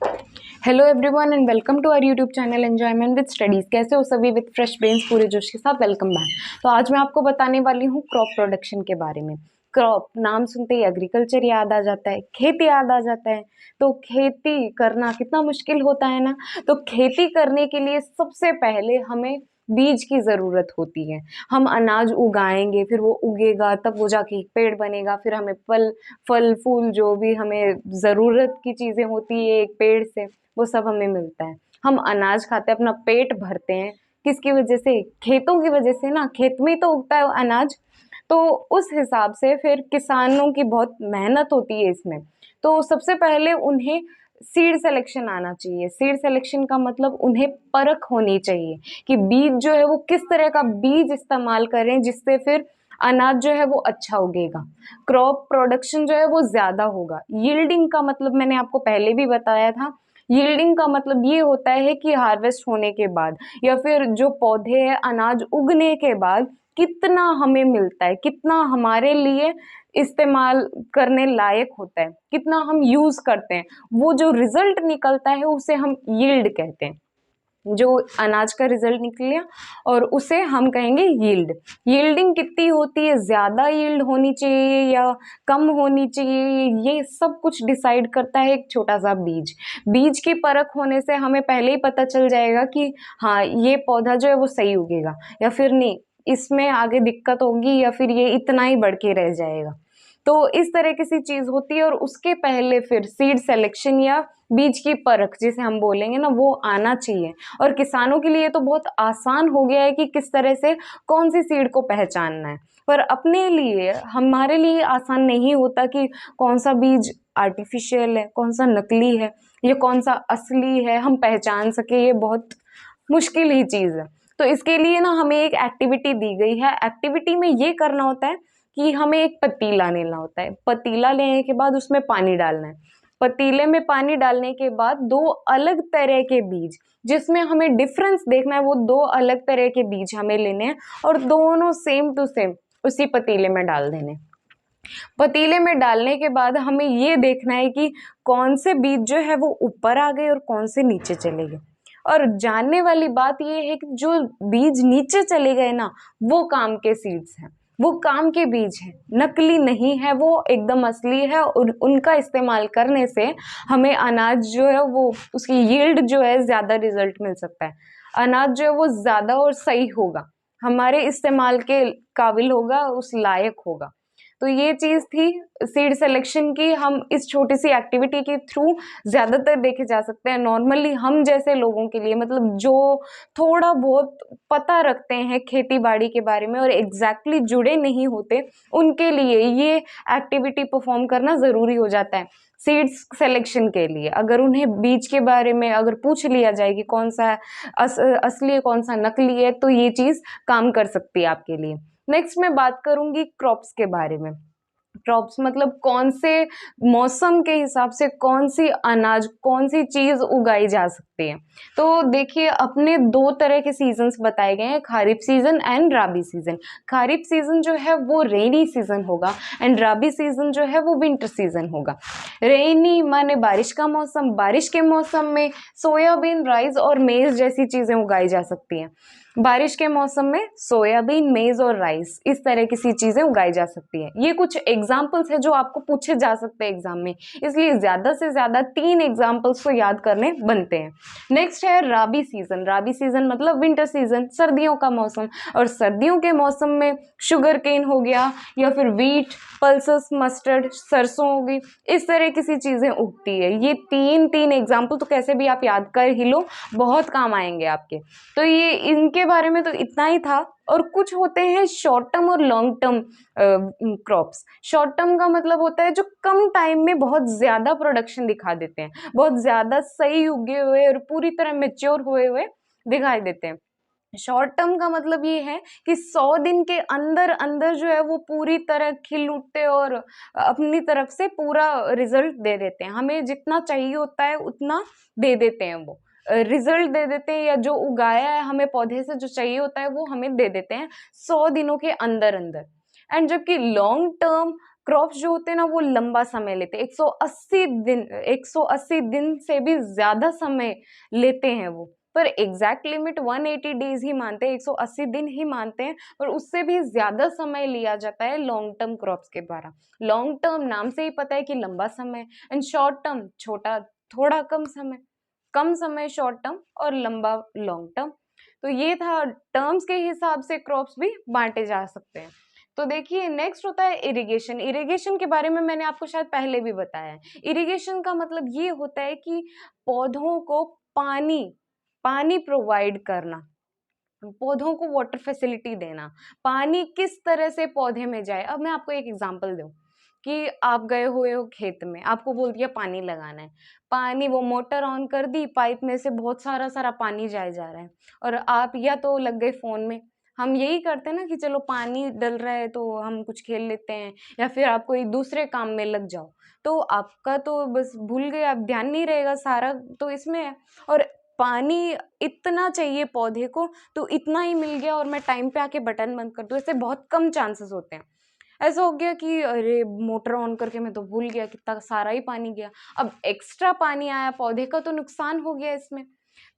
Hello everyone and welcome to our YouTube channel enjoyment with studies. कैसे हो सभी? With fresh brains पूरे जोश के साथ वेलकम बैक। तो आज मैं आपको बताने वाली हूँ क्रॉप प्रोडक्शन के बारे में। क्रॉप नाम सुनते ही एग्रीकल्चर याद आ जाता है, खेती याद आ जाता है। तो खेती करना कितना मुश्किल होता है ना। तो खेती करने के लिए सबसे पहले हमें बीज की ज़रूरत होती है। हम अनाज उगाएंगे, फिर वो उगेगा, तब वो जाके एक पेड़ बनेगा, फिर हमें फल फूल जो भी हमें ज़रूरत की चीज़ें होती है एक पेड़ से, वो सब हमें मिलता है। हम अनाज खाते हैं, अपना पेट भरते हैं। किसकी वजह से? खेतों की वजह से ना। खेत में ही तो उगता है अनाज। तो उस हिसाब से फिर किसानों की बहुत मेहनत होती है इसमें। तो सबसे पहले उन्हें सीड सिलेक्शन आना चाहिए। सीड सिलेक्शन का मतलब उन्हें परख होनी चाहिए कि बीज जो है वो किस तरह का बीज इस्तेमाल करें जिससे फिर अनाज जो है वो अच्छा उगेगा, क्रॉप प्रोडक्शन जो है वो ज्यादा होगा। यील्डिंग का मतलब मैंने आपको पहले भी बताया था। यील्डिंग का मतलब ये होता है कि हार्वेस्ट होने के बाद या फिर जो पौधे हैं अनाज उगने के बाद कितना हमें मिलता है, कितना हमारे लिए इस्तेमाल करने लायक होता है, कितना हम यूज करते हैं, वो जो रिजल्ट निकलता है उसे हम यील्ड कहते हैं। जो अनाज का रिजल्ट निकले और उसे हम कहेंगे यील्ड। यील्डिंग कितनी होती है, ज्यादा यील्ड होनी चाहिए या कम होनी चाहिए, ये सब कुछ डिसाइड करता है एक छोटा सा बीज। बीज की परख होने से हमें पहले ही पता चल जाएगा कि हाँ ये पौधा जो है वो सही उगेगा या फिर नहीं, इसमें आगे दिक्कत होगी या फिर ये इतना ही बढ़ के रह जाएगा। तो इस तरह की सी चीज होती है और उसके पहले फिर सीड सिलेक्शन या बीज की परख जिसे हम बोलेंगे ना, वो आना चाहिए। और किसानों के लिए तो बहुत आसान हो गया है कि किस तरह से कौन सी सीड को पहचानना है। पर अपने लिए, हमारे लिए आसान नहीं होता कि कौन सा बीज आर्टिफिशियल है, कौन सा नकली है, या कौन सा असली है, हम पहचान सके। ये बहुत मुश्किल ही चीज है। तो इसके लिए ना हमें एक एक्टिविटी दी गई है। एक्टिविटी में ये करना होता है कि हमें एक पतीला लेना होता है। पतीला लेने के बाद उसमें पानी डालना है। पतीले में पानी डालने के बाद दो अलग तरह के बीज, जिसमें हमें डिफरेंस देखना है, वो दो अलग तरह के बीज हमें लेने हैं और दोनों सेम टू सेम उसी पतीले में डाल देने। पतीले में डालने के बाद हमें ये देखना है कि कौन से बीज जो है वो ऊपर आ गए और कौन से नीचे चले गए। और जानने वाली बात ये है कि जो बीज नीचे चले गए ना, वो काम के सीड्स हैं, वो काम के बीज हैं, नकली नहीं है, वो एकदम असली है। और उनका इस्तेमाल करने से हमें अनाज जो है वो, उसकी यील्ड जो है ज्यादा रिजल्ट मिल सकता है। अनाज जो है वो ज्यादा और सही होगा, हमारे इस्तेमाल के काबिल होगा, उस लायक होगा। तो ये चीज थी सीड सिलेक्शन की। हम इस छोटी सी एक्टिविटी के थ्रू ज्यादातर देखे जा सकते हैं। नॉर्मली हम जैसे लोगों के लिए, मतलब जो थोड़ा बहुत पता रखते हैं खेती बाड़ी के बारे में और एग्जैक्टली जुड़े नहीं होते, उनके लिए ये एक्टिविटी परफॉर्म करना जरूरी हो जाता है। सीड्स सिलेक्शन के लिए अगर उन्हें बीज के बारे में अगर पूछ लिया जाए कि कौन सा असली है, कौन सा नकली है, तो ये चीज काम कर सकती है आपके लिए। नेक्स्ट मैं बात करूंगी क्रॉप्स के बारे में। क्रॉप्स मतलब कौन से मौसम के हिसाब से कौन सी अनाज, कौन सी चीज उगाई जा सकती है। तो देखिए, अपने दो तरह के सीजन्स बताए गए हैं, kharif season and rabi season. Kharif season जो है वो रेनी सीजन होगा एंड राबी सीजन जो है वो विंटर सीजन होगा। रेनी माने बारिश का मौसम। बारिश के मौसम में सोयाबीन, राइस और मेज जैसी चीजें उगाई जा सकती हैं। बारिश के मौसम में सोयाबीन, मेज और राइस, इस तरह की सी चीजें उगाई जा सकती है। ये कुछ एग्जाम्पल्स है जो आपको पूछे जा सकते हैं एग्जाम में, इसलिए ज्यादा से ज्यादा 3 एग्जाम्पल्स को याद करने बनते हैं। नेक्स्ट है राबी सीजन। राबी सीजन मतलब विंटर सीजन, सर्दियों का मौसम। और सर्दियों के मौसम में शुगर केन हो गया या फिर वीट, पल्सेस, मस्टर्ड, सरसों होगी, इस तरह की सी चीजें उगती है। ये तीन एग्जाम्पल तो कैसे भी आप याद कर ही लो, बहुत काम आएंगे आपके। तो ये इनके बारे में तो इतना ही था। और कुछ होते हैं शॉर्ट टर्म और long term crops. Short term का मतलब होता है जो कम टाइम में बहुत ज्यादा प्रोडक्शन दिखा देते हैं, बहुत ज्यादा सही उगे हुए और पूरी तरह मेच्योर हुए हुए दिखाई देते हैं। शॉर्ट टर्म का मतलब ये है कि 100 दिन के अंदर अंदर जो है वो पूरी तरह खिल उठते और अपनी तरफ से पूरा रिजल्ट दे देते हैं। हमें जितना चाहिए होता है उतना दे देते हैं, वो रिजल्ट दे देते हैं, या जो उगाया है हमें पौधे से जो चाहिए होता है वो हमें दे देते हैं 100 दिनों के अंदर अंदर। एंड जबकि लॉन्ग टर्म क्रॉप्स जो होते हैं ना वो लंबा समय लेते हैं, 180 दिन से भी ज्यादा समय लेते हैं वो, पर एग्जैक्ट लिमिट 180 डेज ही मानते हैं, 180 दिन ही मानते हैं, पर उससे भी ज्यादा समय लिया जाता है लॉन्ग टर्म क्रॉप्स के द्वारा। लॉन्ग टर्म नाम से ही पता है कि लंबा समय, एंड शॉर्ट टर्म छोटा, थोड़ा कम समय शॉर्ट टर्म और लंबा लॉन्ग टर्म। तो ये था, टर्म्स के हिसाब से क्रॉप्स भी बांटे जा सकते हैं। तो देखिए नेक्स्ट होता है इरिगेशन। इरिगेशन के बारे में मैंने आपको शायद पहले भी बताया है। इरिगेशन का मतलब ये होता है कि पौधों को पानी पानी प्रोवाइड करना, पौधों को वाटर फैसिलिटी देना, पानी किस तरह से पौधे में जाए। अब मैं आपको एक एग्जांपल दूं कि आप गए हुए हो खेत में, आपको बोल दिया पानी लगाना है, पानी वो मोटर ऑन कर दी, पाइप में से बहुत सारा सारा पानी जाए जा रहा है, और आप या तो लग गए फोन में। हम यही करते हैं ना कि चलो पानी डल रहा है तो हम कुछ खेल लेते हैं, या फिर आप कोई दूसरे काम में लग जाओ, तो आपका तो बस भूल गए, आप ध्यान नहीं रहेगा, सारा तो इसमें है। और पानी इतना चाहिए पौधे को, तो इतना ही मिल गया और मैं टाइम पे आके बटन बंद कर दूं, ऐसे बहुत कम चांसेस होते हैं। ऐसा हो गया कि अरे मोटर ऑन करके मैं तो भूल गया, कितना सारा ही पानी गया, अब एक्स्ट्रा पानी आया पौधे का तो नुकसान हो गया इसमें।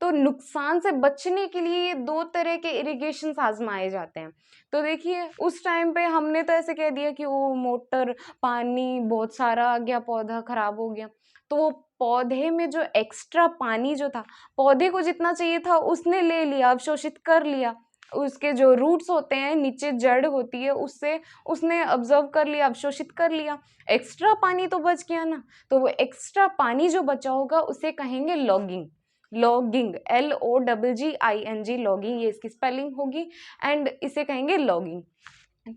तो नुकसान से बचने के लिए ये दो तरह के इरिगेशन आजमाए जाते हैं। तो देखिए उस टाइम पे हमने तो ऐसे कह दिया कि वो मोटर, पानी बहुत सारा आ गया, पौधा खराब हो गया, तो वो पौधे में जो एक्स्ट्रा पानी जो था, पौधे को जितना चाहिए था उसने ले लिया, अवशोषित कर लिया, उसके जो रूट्स होते हैं, नीचे जड़ होती है, उससे उसने ऑब्जर्व कर लिया, अवशोषित कर लिया, एक्स्ट्रा पानी तो बच गया ना। तो वो एक्स्ट्रा पानी जो बचा होगा उसे कहेंगे लॉगिंग। लॉगिंग, LOGGING, लॉगिंग, ये इसकी स्पेलिंग होगी, एंड इसे कहेंगे लॉगिंग।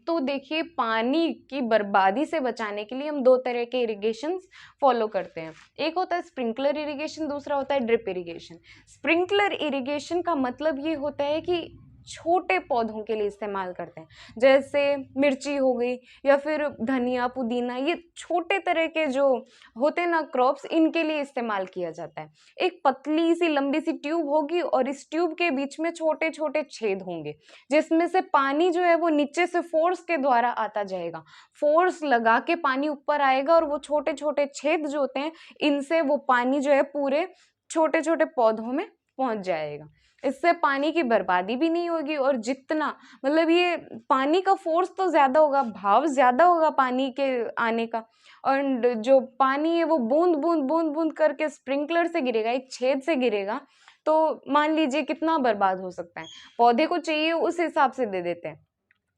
तो देखिए पानी की बर्बादी से बचाने के लिए हम दो तरह के इरिगेशन फॉलो करते हैं। एक होता है स्प्रिंकलर इरिगेशन, दूसरा होता है ड्रिप इरिगेशन। स्प्रिंकलर इरिगेशन का मतलब ये होता है कि छोटे पौधों के लिए इस्तेमाल करते हैं, जैसे मिर्ची हो गई या फिर धनिया, पुदीना, ये छोटे तरह के जो होते हैं ना क्रॉप्स, इनके लिए इस्तेमाल किया जाता है। एक पतली सी लंबी सी ट्यूब होगी और इस ट्यूब के बीच में छोटे छोटे छेद होंगे, जिसमें से पानी जो है वो नीचे से फोर्स के द्वारा आता जाएगा, फोर्स लगा के पानी ऊपर आएगा, और वो छोटे छोटे छेद जो होते हैं इनसे वो पानी जो है पूरे छोटे छोटे पौधों में पहुंच जाएगा। इससे पानी की बर्बादी भी नहीं होगी, और जितना मतलब ये पानी का फोर्स तो ज्यादा होगा, भाव ज्यादा होगा पानी के आने का, और जो पानी है वो बूंद बूंद बूंद बूंद करके स्प्रिंकलर से गिरेगा, एक छेद से गिरेगा, तो मान लीजिए कितना बर्बाद हो सकता है। पौधे को चाहिए उस हिसाब से दे देते हैं।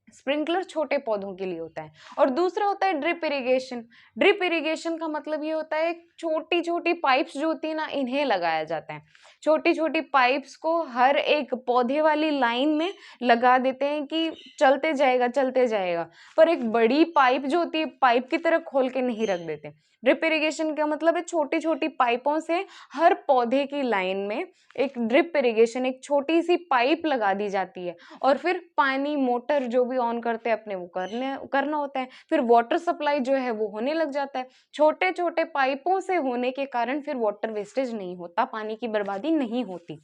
स्प्रिंकलर छोटे पौधों के लिए होता है। और दूसरा होता है ड्रिप इरिगेशन। ड्रिप इरिगेशन का मतलब ये होता है छोटी छोटी पाइप्स जो होती है ना, इन्हें लगाया जाता है। छोटी छोटी पाइप्स को हर एक पौधे वाली लाइन में लगा देते हैं कि चलते जाएगा, पर एक बड़ी पाइप जो होती है पाइप की तरह खोल के नहीं रख देते। ड्रिप इरिगेशन का मतलब है छोटी छोटी पाइपों से हर पौधे की लाइन में एक ड्रिप इरिगेशन, एक छोटी सी पाइप लगा दी जाती है, और फिर पानी मोटर जो भी ऑन करते हैं अपने वो करना होता है, फिर वाटर सप्लाई जो है वो होने लग जाता है। छोटे छोटे पाइपों से होने के कारण फिर वाटर वेस्टेज नहीं होता, पानी की बर्बादी नहीं होती।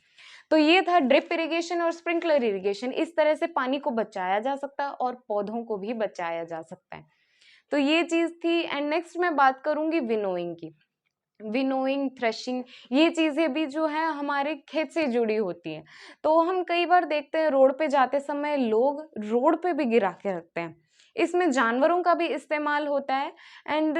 तो ये था ड्रिप इरिगेशन और स्प्रिंकलर इरिगेशन। इस तरह से पानी को बचाया जा सकता है और पौधों को भी बचाया जा सकता है। तो ये चीज थी। एंड नेक्स्ट मैं बात करूंगी विनोइंग की। विनोइंग, थ्रेशिंग, ये चीजें भी जो है हमारे खेत से जुड़ी होती हैं। तो हम कई बार देखते हैं रोड पे जाते समय लोग रोड पे भी गिरा के रखते हैं, इसमें जानवरों का भी इस्तेमाल होता है। एंड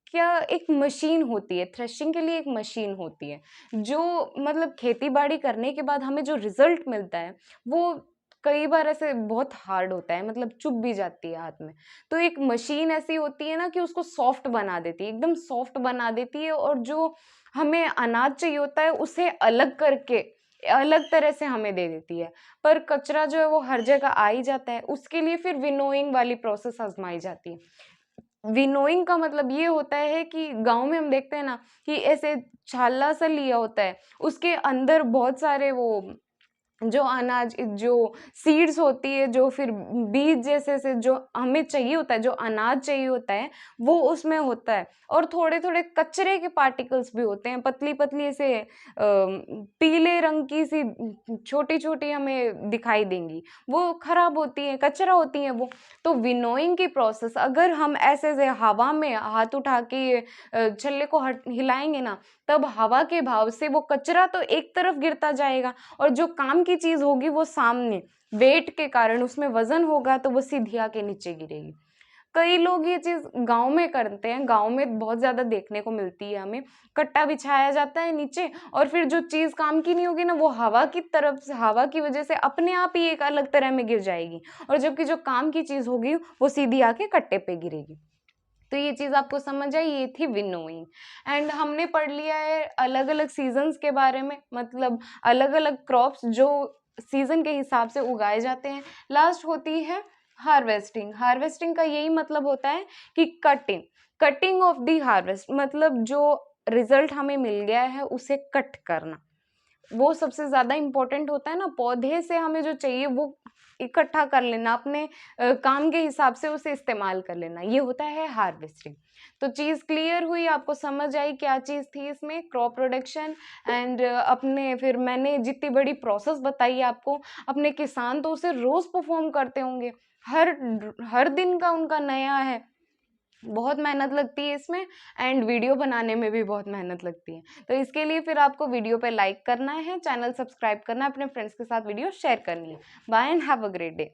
क्या एक मशीन होती है थ्रेशिंग के लिए, एक मशीन होती है जो मतलब खेती बाड़ी करने के बाद हमें जो रिजल्ट मिलता है वो कई बार ऐसे बहुत हार्ड होता है, मतलब चुभ भी जाती है हाथ में। तो एक मशीन ऐसी होती है ना कि उसको सॉफ्ट बना देती है, एकदम सॉफ्ट बना देती है, और जो हमें अनाज चाहिए होता है उसे अलग करके अलग तरह से हमें दे देती है। पर कचरा जो है वो हर जगह आ ही जाता है, उसके लिए फिर विनोइंग वाली प्रोसेस आजमाई जाती है। विनोइंग का मतलब ये होता है कि गांव में हम देखते हैं ना कि ऐसे छाला सा लिया होता है, उसके अंदर बहुत सारे वो जो अनाज जो सीड्स होती है, जो फिर बीज जैसे से जो हमें चाहिए होता है, जो अनाज चाहिए होता है, वो उसमें होता है। और थोड़े-थोड़े कचरे के पार्टिकल्स भी होते हैं, पतली-पतली ऐसे पीले रंग की सी छोटी-छोटी हमें दिखाई देंगी, वो खराब होती हैं, कचरा होती हैं वो। तो विनोइंग की प्रोसेस अगर हम ऐसे-ऐसे हवा में हाथ उठा के छल्ले को हिलाएँगे ना, तब हवा के भाव से वो कचरा तो एक तरफ गिरता जाएगा और जो काम की चीज़ होगी वो सामने, वेट के कारण उसमें वज़न होगा तो वो सीधी आके नीचे गिरेगी। कई लोग ये चीज़ गाँव में करते हैं, गाँव में बहुत ज़्यादा देखने को मिलती है हमें। कट्टा बिछाया जाता है नीचे और फिर जो चीज़ काम की नहीं होगी ना, वो हवा की तरफ से, हवा की वज़ह से अपने आप ही एक अलग तरह में गिर जाएगी और जबकि जो काम की चीज़ होगी, वो सीधी आके कट्टे पे गिरेगी। तो ये चीज़ आपको समझ आई, ये थी विनोइंग। एंड हमने पढ़ लिया है अलग-अलग सीज़न्स के बारे में, मतलब अलग-अलग क्रॉप्स जो सीज़न के हिसाब से उगाए जाते हैं। लास्ट होती है हार्वेस्टिंग। हार्वेस्टिंग का यही मतलब होता है कि cutting, cutting of the harvest, मतलब जो रिज़ल्ट हमें मिल गया है उसे कट करना। वो सबसे ज़्यादा इम्पोर्टेंट होता है ना, पौधे से हमें जो चाहिए वो इकट्ठा कर लेना, अपने काम के हिसाब से उसे इस्तेमाल कर लेना, ये होता है हार्वेस्टिंग। तो चीज़ क्लियर हुई, आपको समझ आई क्या चीज़ थी इसमें, क्रॉप प्रोडक्शन। एंड अपने फिर मैंने जितनी बड़ी प्रोसेस बताई आपको, अपने किसान तो उसे रोज़ परफॉर्म करते होंगे, हर हर दिन का उनका नया है, बहुत मेहनत लगती है इसमें एंड वीडियो बनाने में भी बहुत मेहनत लगती है। तो इसके लिए फिर आपको वीडियो पे लाइक करना है, चैनल सब्सक्राइब करना है, अपने फ्रेंड्स के साथ वीडियो शेयर करनी है। Bye and have a great day.